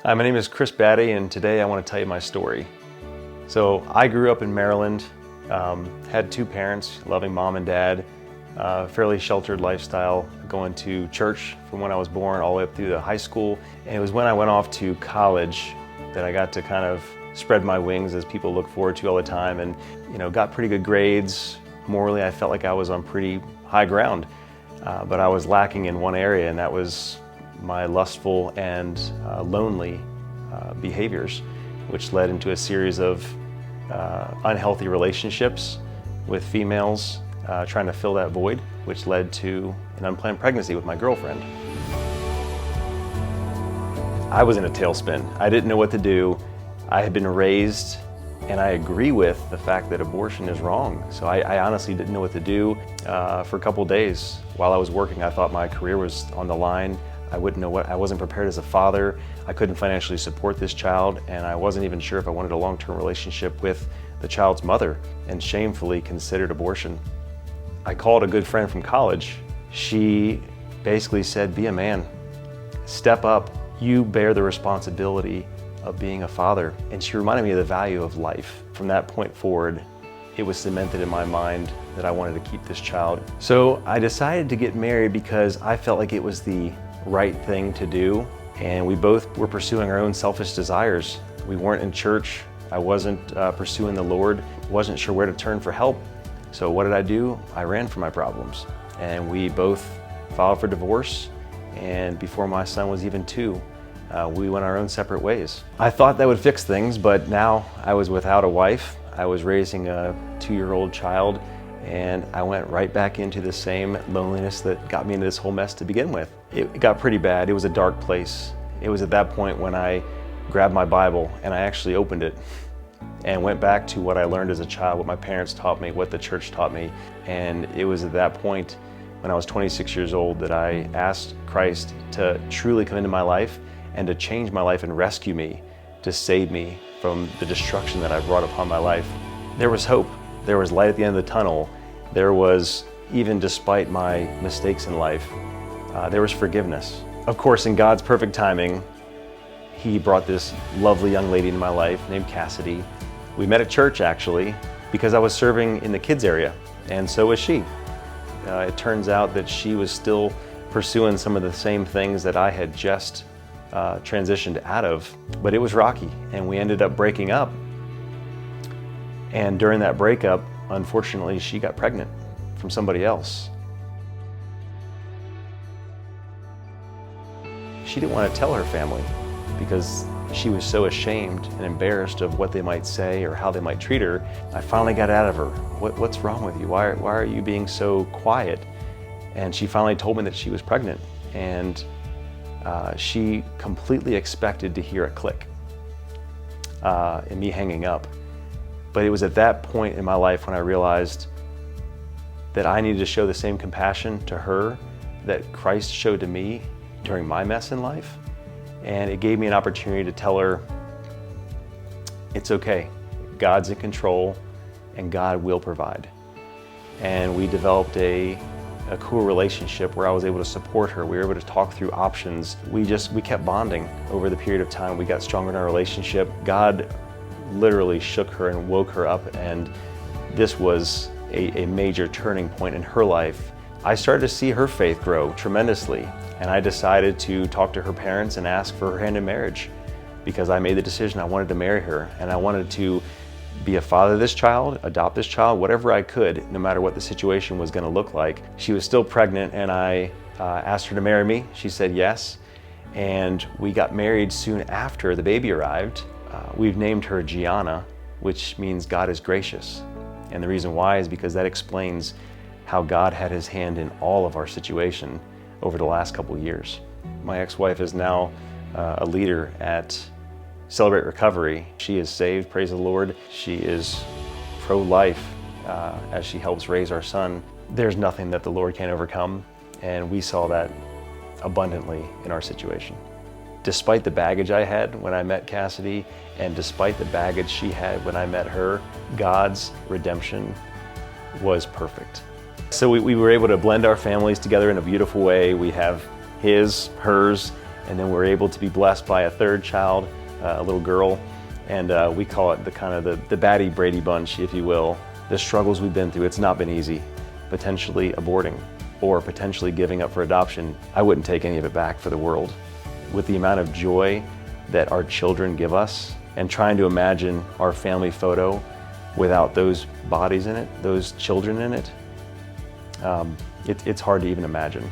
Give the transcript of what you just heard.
Hi, my name is Batty, and today I want to tell you my story. So I grew up in Maryland, had two parents, loving mom and dad, fairly sheltered lifestyle, going to church from when I was born all the way up through the high school. And it was when I went off to college that I got to kind of spread my wings, as people look forward to all the time, and got pretty good grades. Morally, I felt like I was on pretty high ground, but I was lacking in one area, and that was my lustful and lonely behaviors, which led into a series of unhealthy relationships with females, trying to fill that void, which led to an unplanned pregnancy with my girlfriend. I was in a tailspin. I didn't know what to do. I had been raised, and I agree with the fact that abortion is wrong. So I honestly didn't know what to do. For a couple days while I was working, I thought my career was on the line. I wouldn't know what, I wasn't prepared as a father. I couldn't financially support this child, and I wasn't even sure if I wanted a long-term relationship with the child's mother, and shamefully considered abortion. I called a good friend from college. She basically said, be a man, step up, you bear the responsibility of being a father. And she reminded me of the value of life. From that point forward, it was cemented in my mind that I wanted to keep this child. So I decided to get married because I felt like it was the right thing to do, and we both were pursuing our own selfish desires. We weren't in church. I wasn't pursuing the Lord, wasn't sure where to turn for help. So what did I do? I ran from my problems, and we both filed for divorce, and before my son was even 2, we went our own separate ways. I thought that would fix things, but now I was without a wife. I was raising a 2-year-old child, and I went right back into the same loneliness that got me into this whole mess to begin with. It got pretty bad. It was a dark place. It was at that point when I grabbed my Bible and I actually opened it and went back to what I learned as a child, what my parents taught me, what the church taught me. And it was at that point, when I was 26 years old, that I asked Christ to truly come into my life and to change my life and rescue me, to save me from the destruction that I brought upon my life. There was hope. There was light at the end of the tunnel. There was, even despite my mistakes in life, there was forgiveness. Of course, in God's perfect timing, He brought this lovely young lady into my life named Cassidy. We met at church, actually, because I was serving in the kids area, and so was she. It turns out that she was still pursuing some of the same things that I had just transitioned out of, but it was rocky, and we ended up breaking up. And during that breakup, unfortunately, she got pregnant from somebody else. She didn't want to tell her family because she was so ashamed and embarrassed of what they might say or how they might treat her. I finally got out of her. What's wrong with you? Why are you being so quiet? And she finally told me that she was pregnant, and she completely expected to hear a click and me hanging up. But it was at that point in my life when I realized that I needed to show the same compassion to her that Christ showed to me during my mess in life. And it gave me an opportunity to tell her, it's okay, God's in control and God will provide. And we developed a cool relationship where I was able to support her. We were able to talk through options. We kept bonding over the period of time. We got stronger in our relationship. God literally shook her and woke her up, and this was a major turning point in her life. I started to see her faith grow tremendously, and I decided to talk to her parents and ask for her hand in marriage, because I made the decision I wanted to marry her, and I wanted to be a father of this child, adopt this child, whatever I could, no matter what the situation was going to look like. She was still pregnant, and I asked her to marry me. She said yes, and we got married soon after the baby arrived. We've named her Gianna, which means God is gracious. And the reason why is because that explains how God had His hand in all of our situation over the last couple of years. My ex-wife is now a leader at Celebrate Recovery. She is saved, praise the Lord. She is pro-life as she helps raise our son. There's nothing that the Lord can't overcome, and we saw that abundantly in our situation. Despite the baggage I had when I met Cassidy, and despite the baggage she had when I met her, God's redemption was perfect. So we were able to blend our families together in a beautiful way. We have his, hers, And then we're able to be blessed by a third child, a little girl, and we call it the Batty Brady bunch, if you will. The struggles we've been through, it's not been easy. Potentially aborting or potentially giving up for adoption, I wouldn't take any of it back for the world. With the amount of joy that our children give us, and trying to imagine our family photo without those bodies in it, those children in it, it's hard to even imagine.